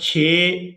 6,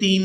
3,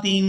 3।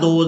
2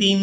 3,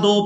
2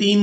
3,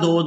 2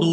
2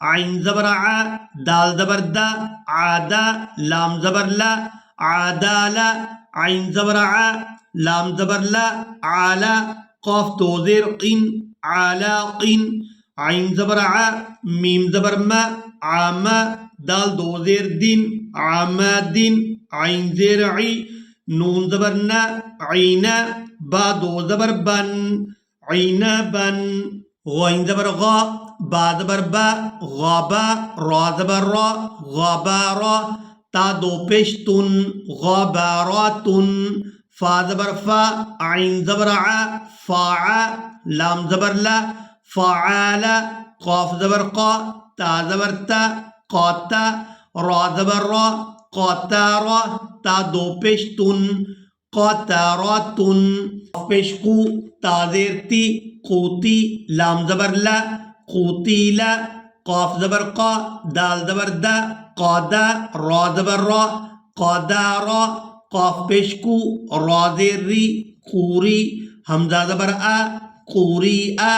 عین زبر ع، دال زبر دا، عادا، لام زبر لا، عادالا، عین زبر ع، لام زبر لا، عالا، قاف دو زیر قین، عالاقین، عین زبر ع، میم زبر ما، عاما، دال دو زیر دین، عامادین، عین زیر عی، نون زبر نا، عینا، با دو زبر بن، عینبن، غین زبر غا، با زبر با، غابا، را زبر را، غابارا، تا دو پیش تن، غاباراتن، فا زبر فا، عین زبر ع، فاعا، لام زبر لا، فعالا، قاف زبر قا، تا زبر تا، قاتا، را زبر را، قاتارا، تا دو پیش تن، قاتاراتن، پیش قو، تا زیر تی، قوتی، لام زبر لا، قوتیلا، قاف زبر قا، دال زبر دا، قادا، را زبر را، قادارا، قاف پیش کو، را زیر ری، قوری، حمزہ زبر آ، قوری آ۔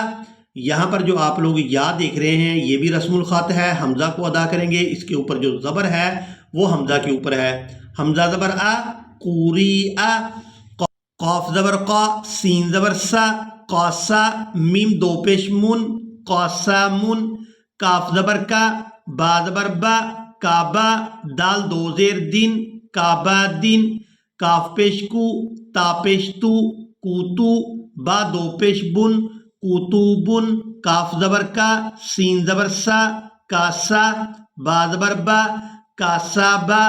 یہاں پر جو آپ لوگ یا دیکھ رہے ہیں یہ بھی رسم الخط ہے، حمزہ کو ادا کریں گے، اس کے اوپر جو زبر ہے وہ حمزہ کے اوپر ہے، حمزہ زبر آ، قوری آ، قاف زبر قا، سین زبر سا، قاسا، میم دو پیش من، قاسامن، کاف زبر کا، با زبر با، کعبہ، دال دو زیر دن، کعبہ دن، کاف پیش کو، تا پیش تو، کوتو، با دو پیش بن، کوتوبن، کاف زبر کا، سین زبر سا، کاسا، با زبر با، کاسابا،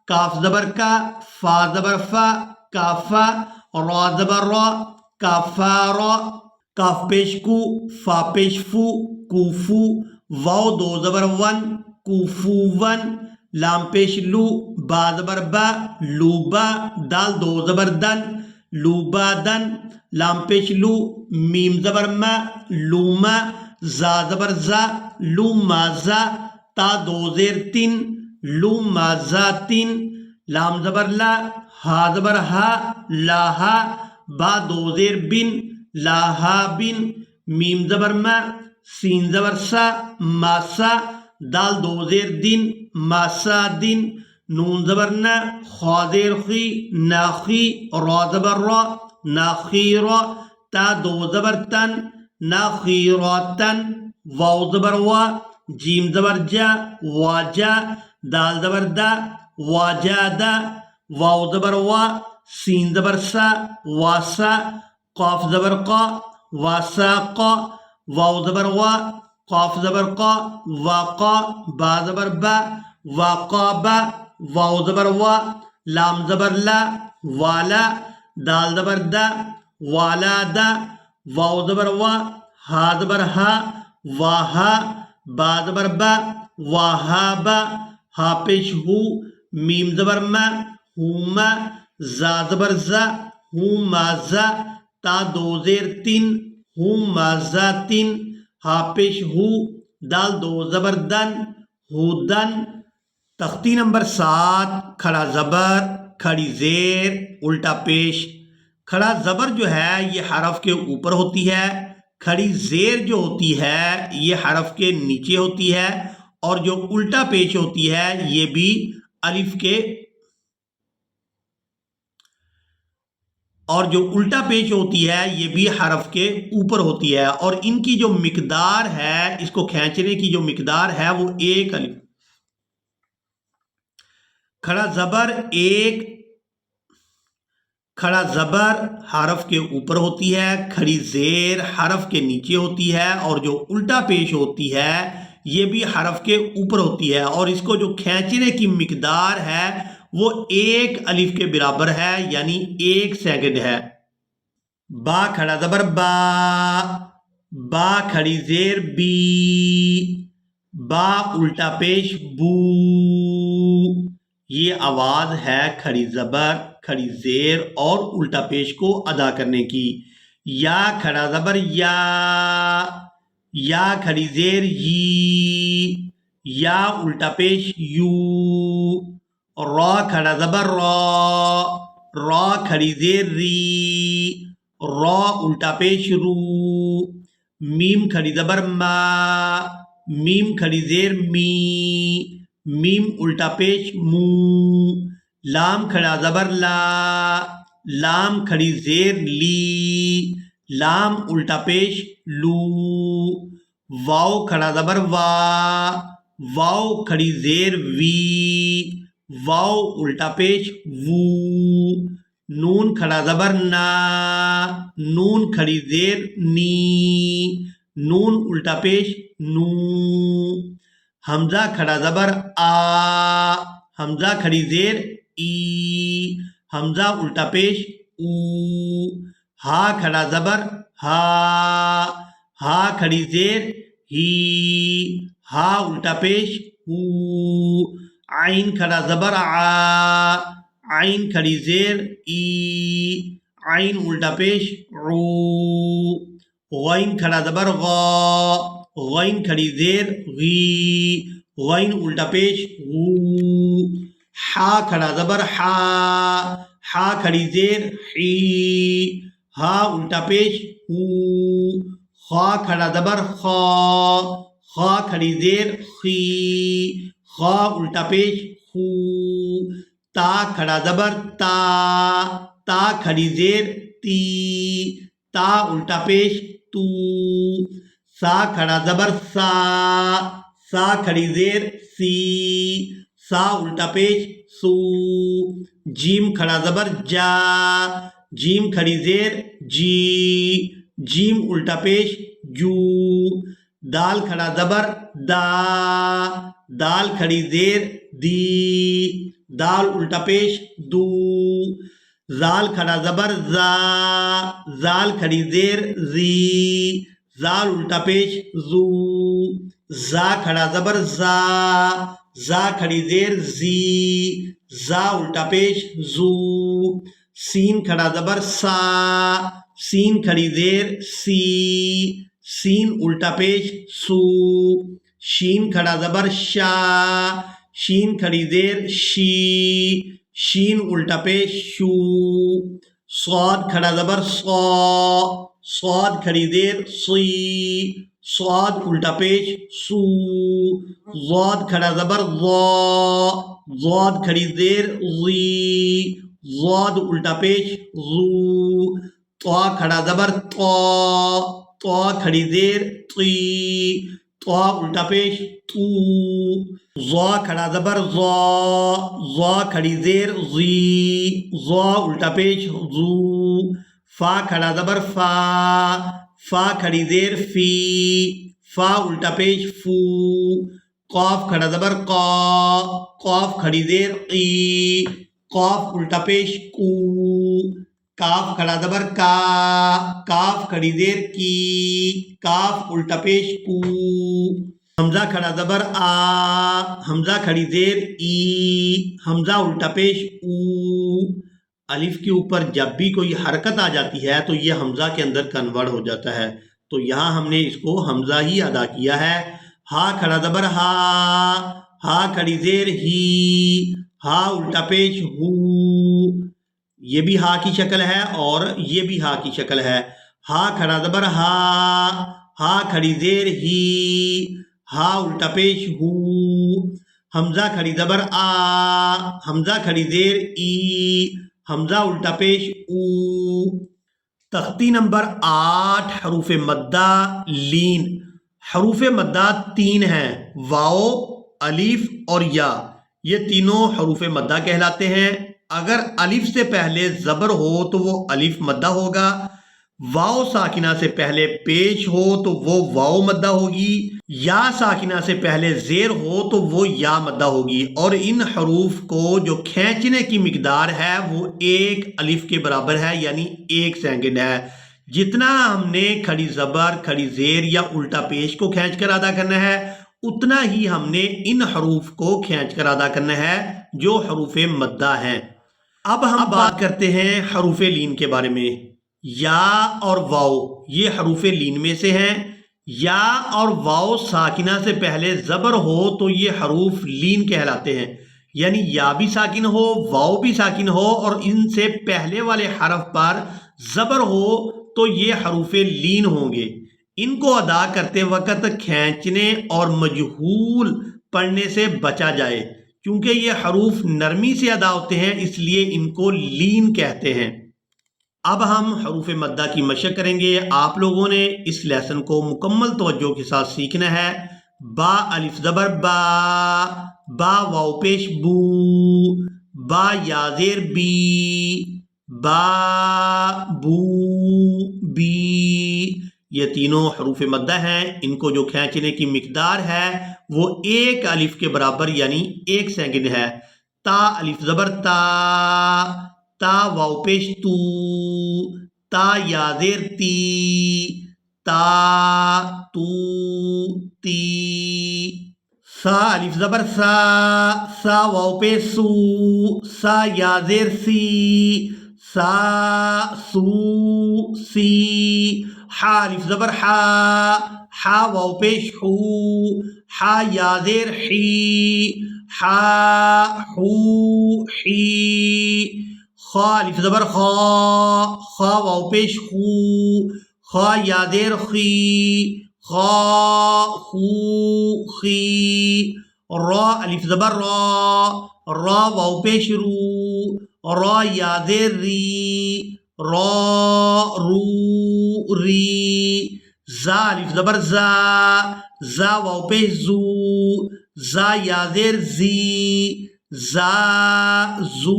کاف زبر کا، فا زبر فا، کافا، را زبر را، کافارا، کاف پیش کو، فا پیش فو، کوفو، واو دو زبر ون، کوفو ون، لام پیش لو، با زبر با، لوبا، دال دو زبر دن، لوبا دن، لام پیش لو، میم زبر ما، لوما، زا زبر زا، لوما زا، تا دو زیر تن، لوما زاتن، لام زبر لا، ہا زبر ہا، لاہا، با دو زیر بن، لاہا بن، میم زبر ما، سین زبر سا، ماسا، دال دو زیر دن، ماسا دن، نون زبر نا، خا زیر خی، ناخی، را زبر را، ناخیرا، تا دو زبر تن، ناخیراتن، واو زبر وا، جیم زبر جا، واجا، دال زبر دا، واجادا، واو زبر وا، سین زبر سا، واسا، قاف زبر قا، واساقا، واو زبر وا، قاف زبر قا، واقا، با زبر با، واقابا، واو زبر وا، لام زبر لا، والا، دال زبر دا، والادا، واو زبر وا، ہا زبر ہا، واہا، با زبر با، واہابا، ہا پیش ہو، میم زبر ما، ہوما، زا زبر زا، ہوما زا، تا دو زیر تن، ہوما زاتن، ہا پیش ہو، دال دو زبر دن، ہودن۔ تختی نمبر 7، کھڑا زبر، کھڑی زیر، الٹا پیش۔ کھڑا زبر جو ہے یہ حرف کے اوپر ہوتی ہے، کھڑی زیر جو ہوتی ہے یہ حرف کے نیچے ہوتی ہے، اور جو الٹا پیش ہوتی ہے یہ بھی الف کے، اور جو الٹا پیش ہوتی ہے یہ بھی حرف کے اوپر ہوتی ہے، اور ان کی جو مقدار ہے، اس کو کھینچنے کی جو مقدار ہے وہ ایک الف۔ کھڑا زبر ایک، کھڑا زبر حرف کے اوپر ہوتی ہے، کھڑی زیر حرف کے نیچے ہوتی ہے، اور جو الٹا پیش ہوتی ہے یہ بھی حرف کے اوپر ہوتی ہے، اور اس کو جو کھینچنے کی مقدار ہے وہ ایک الف کے برابر ہے، یعنی 1 سیکنڈ ہے۔ با کھڑا زبر با، با کھڑی زیر بی، با الٹا پیش بو، یہ آواز ہے کھڑی زبر، کھڑی زیر اور الٹا پیش کو ادا کرنے کی۔ یا کھڑا زبر یا، یا کھڑی زیر یی، یا الٹا پیش یو، را کھڑا زبر را، را کھڑی زیر ری، را الٹا پیش رو، میم کھڑی زبر ما، میم کھڑی زیر می، میم الٹا پیش مو، لام کھڑا زبر لا، لام کھڑی زیر لی، لام الٹا پیش لو، واو کھڑا زبر وا، واو کھڑی زیر وی، واو الٹا پیش وو، نون کھڑا زبر نا، نون کھڑی زیر نی، نون الٹا پیش نو، حمزہ کھڑا زبر آ، حمزہ کھڑی زیر ای، حمزہ الٹا پیش او، ہا کھڑا زبر ہا، ہا کھڑی زیر ہی، ہا الٹا پیش ہو، عین کھڑا زبر آ، عین کھڑی زیر ای، عین الٹا پیش عو، غین کھڑا زبر غا، غین کھڑی زیر غی، غین الٹا پیش غو، حا کھڑا زبر حا، حا کھڑی زیر حی، ہا الٹا پیش ہو، خا کھڑا زبر خا، خا کھڑی زیر خی، خا الٹا پیش خو، تا کھڑا زبر تا، تا کھڑی زیر تی، تا الٹا پیش تو، سا کھڑا زبر سا، سا کھڑی زیر سی، سا الٹا پیش سو، جیم کھڑا زبر جا، جیم کھڑی زیر جی، جیم الٹا پیش جو، دال کھڑا زبر دا، دال کھڑی زیر دی، دال الٹا پیش دو، زال کھڑا زبر زا، زال کھڑی زیر زی، زال الٹا پیش زو، زا کھڑا زبر زا، زا کھڑی زیر زی، زا الٹا پیش زو، سین کھڑا زبر سا، سین کھڑی زیر سی، سین الٹا پیش سو، شین کھڑا زبر شا، شین کھڑی زیر شی، شین الٹا پیش شو، صاد کھڑا زبر صا، صاد کھڑی زیر صی، صاد الٹا پیش سو، ضاد کھڑا زبر ضا، ضاد کھڑی زیر ضی، ضاد الٹا پیش ضو، طا کھڑا زبر طا، طا کھڑی زیر طی، طا الٹا پیش تو، ضا کھڑا زبر ضا، ضا کھڑی زیر ضی، ضا الٹا پیش ضو، فا کھڑا زبر فا، فا کھڑی زیر فی، فا الٹا پیش فو، قاف کھڑا زبر قا، قاف کھڑی زیر قی، قاف الٹا پیش کو، کاف کھڑا زبر کا، کاف کھڑی زیر کی، کاف الٹا پیش کو، حمزہ کھڑا زبر آ، حمزہ کھڑی زیر ای، حمزہ الٹا پیش او، الف کے اوپر جب بھی کوئی حرکت آ جاتی ہے تو یہ حمزہ کے اندر کنورٹ ہو جاتا ہے، تو یہاں ہم نے اس کو حمزہ ہی ادا کیا ہے۔ ہا کھڑا زبر ہا، ہا کھڑی زیر ہی، ہا الٹا پیش ہو، یہ بھی ہا کی شکل ہے اور یہ بھی ہا کی شکل ہے۔ ہا کھڑا زبر ہا، ہا کھڑی زیر ہی، ہا الٹا پیش ہو، حمزہ کھڑی زبر آ، حمزہ کھڑی زیر ای، حمزہ الٹا پیش او۔ تختی نمبر 8 حروف مدہ لین۔ حروف مدہ 3 ہیں، واو، الف اور یا، یہ تینوں حروف مدہ کہلاتے ہیں۔ اگر الف سے پہلے زبر ہو تو وہ الف مدہ ہوگا، واو ساکنہ سے پہلے پیش ہو تو وہ واو مدہ ہوگی، یا ساکنہ سے پہلے زیر ہو تو وہ یا مدہ ہوگی، اور ان حروف کو جو کھینچنے کی مقدار ہے وہ 1 الف کے برابر ہے، یعنی 1 سیکنڈ ہے۔ جتنا ہم نے کھڑی زبر، کھڑی زیر یا الٹا پیش کو کھینچ کر ادا کرنا ہے، اتنا ہی ہم نے ان حروف کو کھینچ کر ادا کرنا ہے جو حروف مدہ ہیں۔ اب ہم بات کرتے ہیں حروف لین کے بارے میں۔ یا اور واو یہ حروف لین میں سے ہیں۔ یا اور واو ساکنہ سے پہلے زبر ہو تو یہ حروف لین کہلاتے ہیں، یعنی یا بھی ساکن ہو، واو بھی ساکن ہو اور ان سے پہلے والے حرف پر زبر ہو تو یہ حروف لین ہوں گے۔ ان کو ادا کرتے وقت کھینچنے اور مجہول پڑھنے سے بچا جائے، کیونکہ یہ حروف نرمی سے ادا ہوتے ہیں، اس لیے ان کو لین کہتے ہیں۔ اب ہم حروف مدہ کی مشق کریں گے۔ آپ لوگوں نے اس لیسن کو مکمل توجہ کے ساتھ سیکھنا ہے۔ با الف زبر با، با واو پیش بو، با یا زیر بی، با بو بی، یہ تینوں حروف مدہ ہیں۔ ان کو جو کھینچنے کی مقدار ہے وہ 1 الف کے برابر یعنی 1 سیکنڈ ہے۔ تا الف زبر تا، تا واو پیش تو، تا یا زیر تی، تا تو تی۔ سا الف زبر سا، سا واو پیش سو، سا یا زیر سی، سا سو سی۔ حا الف زبر حا، حا واو پیش حو، حا یا زیر حی، حا حو حی۔ خا الف زبر خا، خا واو پیش خو، خا یا زیر خی، خا خو خی۔ را الف زبر را، را واو پیش رو، را یا زیر ری، را رو ری۔ زا الف زبر زا، زا واو پیش زو، زا یا زیر زی، زا زو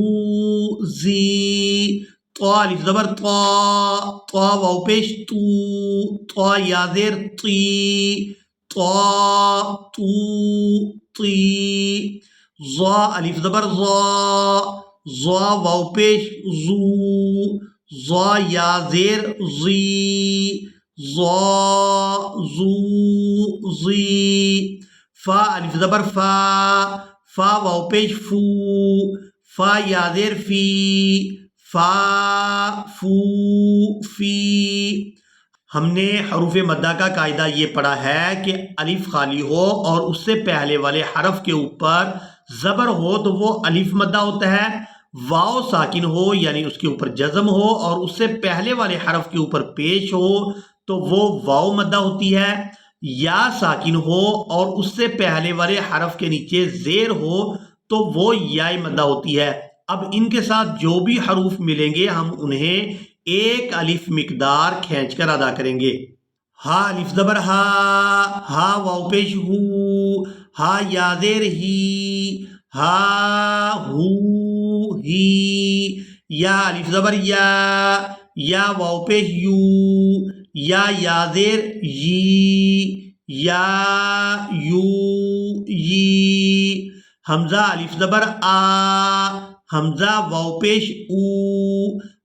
زی۔ طا الف زبر طا، طا واو پیش تو، طا یا زیر طی، طا تو طی۔ ظا الف زبر ظا، ظا واو پیش زو، ظا یا زیر زی، ظا زو زی۔ فا الف زبر فا، فا واو پیش فو، فا یا زیر فی، فا فو فی۔ ہم نے حروف مدہ کا قاعدہ یہ پڑھا ہے کہ الف خالی ہو اور اس سے پہلے والے حرف کے اوپر زبر ہو تو وہ الف مدہ ہوتا ہے، واو ساکن ہو یعنی اس کے اوپر جزم ہو اور اس سے پہلے والے حرف کے اوپر پیش ہو تو وہ واو مدہ ہوتی ہے، یا ساکن ہو اور اس سے پہلے والے حرف کے نیچے زیر ہو تو وہ یا مدہ ہوتی ہے۔ اب ان کے ساتھ جو بھی حروف ملیں گے ہم انہیں 1 الف مقدار کھینچ کر ادا کریں گے۔ ہا الف زبر ہا، ہا واو پیش ہو، ہا یا زیر ہی، ہا ہو ہی۔ یا الف زبر یا، یا واو پیش یو، یا زیر یی، یا یو یی۔ حمزہ الف زبر آ، حمزہ واو پیش او،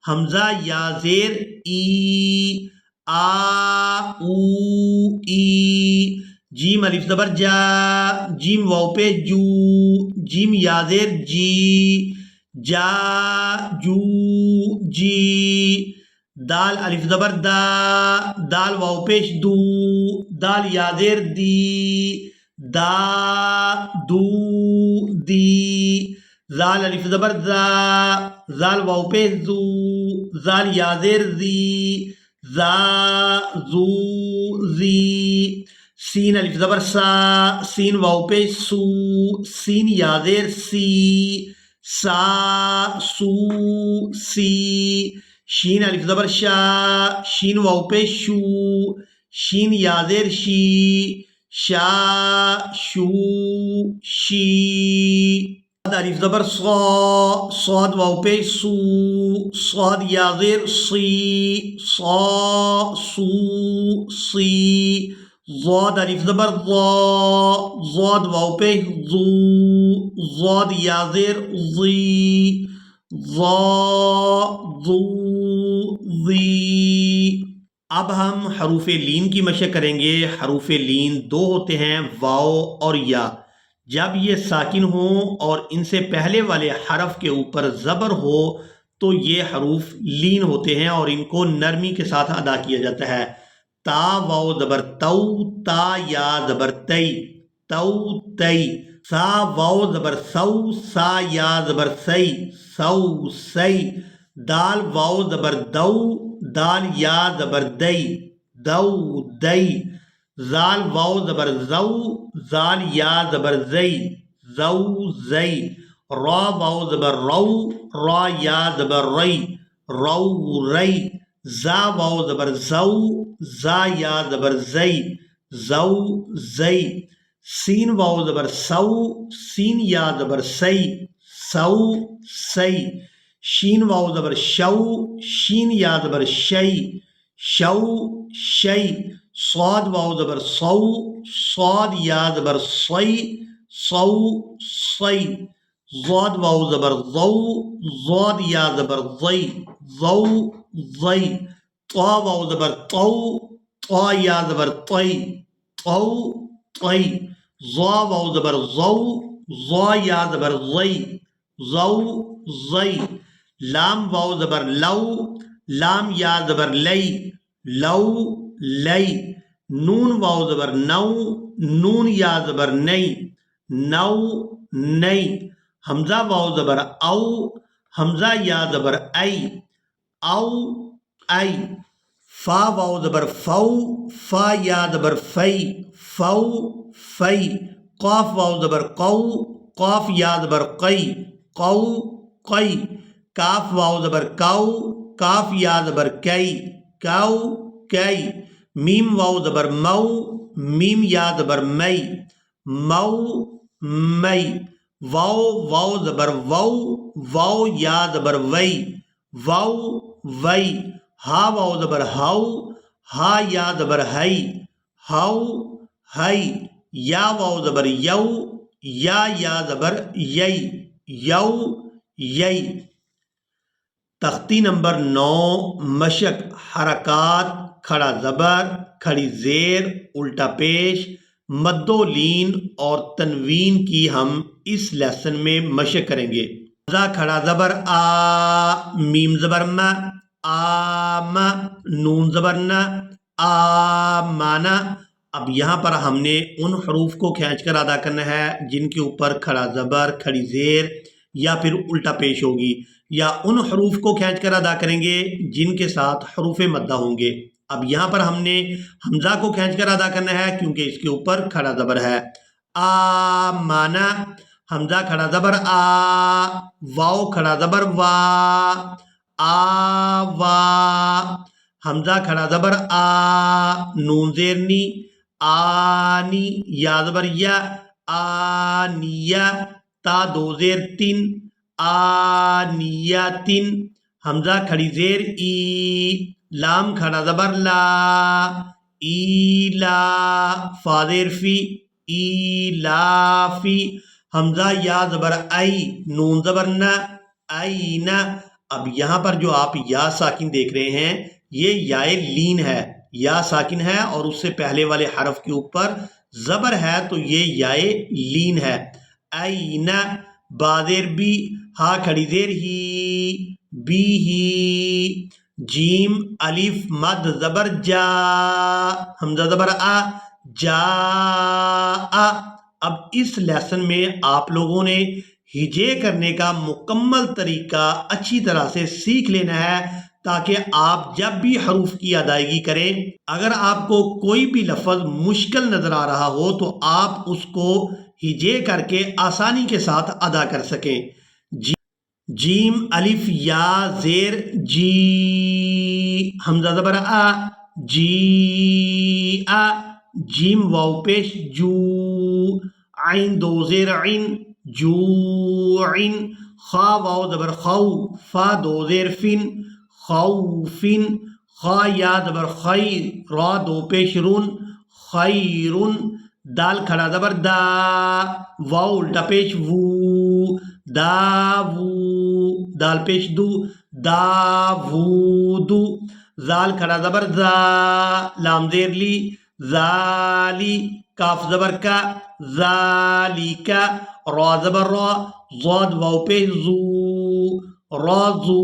حمزہ یا زیر ای، آ او ای۔ جیم الف زبر جا، جیم واو پیش جو، جیم یا زیر جی، جا جو جی۔ دال الف زبر دا، دال واو پیش دو، دال یا زیر دی، دا دو دی۔ زال الف زبر زا، زال واو پیش زو، زال یا زیر زی، زا زو زی۔ سین الف زبر سا، سین واو پیش سو، سین یا زیر سی، سا سو سی۔ شین الف زبر شا، شین واو پیش شو، شین یا زیر شی، شا شو شی۔ الف زبر صا، صاد واو پیش سو، صاد یا زیر سی، صا سو سی۔ ضاد الف زبر ضا، ضاد واو پیش ضو، ضاد یا زیر ضی، ضا ضو ضی۔ اب ہم حروف لین کی مشق کریں گے۔ حروف لین 2 ہوتے ہیں، واو اور یا۔ جب یہ ساکن ہوں اور ان سے پہلے والے حرف کے اوپر زبر ہو تو یہ حروف لین ہوتے ہیں اور ان کو نرمی کے ساتھ ادا کیا جاتا ہے۔ تا واو زبر تو، تا یا زبر تی، تو تی۔ سا واو زبر سو، سا یا زبر سی، سو سی۔ دال واو زبر دو، دال یا زبر دئی، دو دئی، زال واو زبر زو، زال یا زبر زئی، زو زئی، را واو زبر رو، را یا زبر رئی، رو رئی، زا واو زبر زو، زا یا زبر زئی، زو زئی، سین واو زبر سو، سین یا زبر سئی، سو سئی، شین واو زبر شو، شین یا زبر شئی، شو شئی، صاد واو زبر صو، صاد یا زبر صی، صو صی، ضاد واو زبر ضو، ضاد یا زبر ضی، ضو ضی، طا واو زبر طو، طا یا زبر طی، طو طی، ضا واو زبر ضو، ضا یا زبر ضی، ضو ضی، لام واو زبر لو، لام یا زبر لئی، لو لئی، نون واو زبر نو، نون یا زبر نئی، نو نئی، حمزہ واو زبر او، حمزہ یا زبر ای، او ای، فا واو زبر فو، فا یا زبر فی، فو فی، قاف واو زبر قو، قاف یا زبر قی، قو قی، کاف واو زبر کو، کاف یا زبر کئی، کو کئی، میم واو زبر مو، میم یا زبر مئی، مو مئی، واو واو زبر وو، واو یا زبر وئی، وو وئی، ہا واو زبر ہو، ہا یا زبر ہئی، ہو ہئی، یا واو زبر یو، یا زبر یئی، یو یئی۔ تختی نمبر 9 مشق حرکات، کھڑا زبر، کھڑی زیر، الٹا پیش، مد و لین اور تنوین کی ہم اس لیسن میں مشق کریں گے۔ کھڑا زبر آ، میم زبر م، آم، نون زبر ن، آمانا۔ اب یہاں پر ہم نے ان حروف کو کھینچ کر ادا کرنا ہے جن کے اوپر کھڑا زبر، کھڑی زیر یا پھر الٹا پیش ہوگی، یا ان حروف کو کھینچ کر ادا کریں گے جن کے ساتھ حروف مدہ ہوں گے۔ اب یہاں پر ہم نے حمزہ کو کھینچ کر ادا کرنا ہے کیونکہ اس کے اوپر کھڑا زبر ہے۔ آمانا، حمزہ کھڑا زبر آ، واو کھڑا زبر وا، آوا، حمزہ کھڑا زبر آ، نون زیر نی، آنی، یا زبر یا، آنیہ، تا دو زیر تین، آنیتن، حمزہ کھڑی زیر ای، لام کھڑا زبر لا، ایلا، فا زیر فی، ایلافی، حمزہ یا زبر ای، نون زبر نا، اینا۔ اب یہاں پر جو آپ یا ساکن دیکھ رہے ہیں یہ یا لین ہے، یا ساکن ہے اور اس سے پہلے والے حرف کے اوپر زبر ہے تو یہ یا لین ہے۔ اینا، با زیر بی، ہا کھڑی زیر ہی، بی ہی، جیم الف مد زبر جا، حمزہ زبر آ، جا آ۔ اب اس لیسن میں آپ لوگوں نے ہجے کرنے کا مکمل طریقہ اچھی طرح سے سیکھ لینا ہے تاکہ آپ جب بھی حروف کی ادائیگی کریں اگر آپ کو کوئی بھی لفظ مشکل نظر آ رہا ہو تو آپ اس کو ہجے کر کے آسانی کے ساتھ ادا کر سکیں۔ جیم الف یا زیر جی، حمزہ زبر آ، جی آ، جیم واو پیش جو، عین دو زیر عین، جو عین، خا واو زبر خو، فا دو زیر فن، خوفن، خا یا زبر خی، را دو پیش رن، خیرن، دال کھڑا زبر دا، واو الٹا پیش وو، داوو، دال پیش دو، داوودو، زال کھڑا زبر زا، لام زیر لی، زالی، کاف زبر کا، ذالکا، را زبر را، ضاد واو پیش زو، رازو،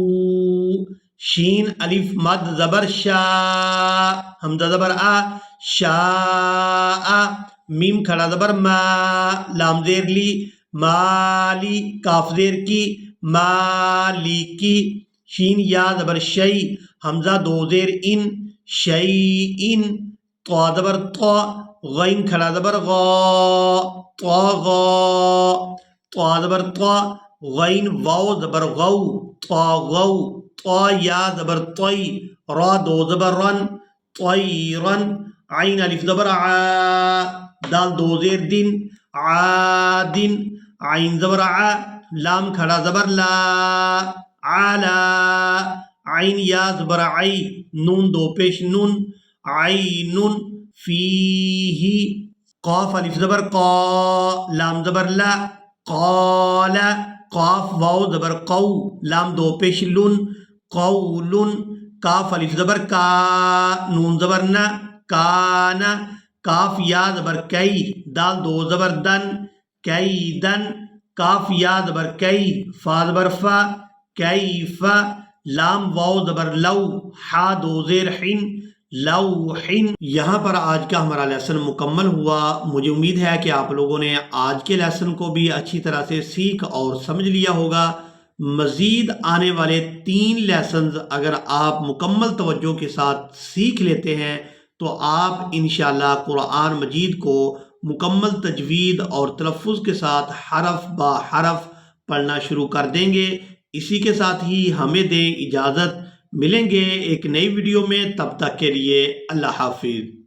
شین الف مد زبر شا، حمزہ زبر آ، شاء، میم کھڑا زبر ما، لام زیر لی، مالی، کاف زیر کی، مالکی، شین یا زبر شئی، حمزہ دو زیر ان، شیئن طا زبر طا غین کھڑا زبر غا طاغا طا زبر طا غین واو زبر غو طاغو طا یا زبر طی را دو زبر رن طیرن عین الف زبر ع دال دو زیر دن عادن عین زبر ع لام کھڑا زبر لا علا عین یا زبر عی نون دو پیش نون عین فیہ قاف الف زبر قا لام زبر لا قال قاف واو زبر قو لام دو پیش لن قول کاف الف زبر کا نون زبر نا کان کاف یا زبر کئی دال دو زبر دن کئی دن کاف یا زبر کئی فا زبر فا کیف لام واو زبر لو ہا دو زیر حن لوحن۔ یہاں پر آج کا ہمارا لیسن مکمل ہوا۔ مجھے امید ہے کہ آپ لوگوں نے آج کے لیسن کو بھی اچھی طرح سے سیکھ اور سمجھ لیا ہوگا۔ مزید آنے والے 3 لیسنز اگر آپ مکمل توجہ کے ساتھ سیکھ لیتے ہیں تو آپ انشاءاللہ قرآن مجید کو مکمل تجوید اور تلفظ کے ساتھ حرف با حرف پڑھنا شروع کر دیں گے۔ اسی کے ساتھ ہی ہمیں دیں اجازت، ملیں گے ایک نئی ویڈیو میں، تب تک کے لیے اللہ حافظ۔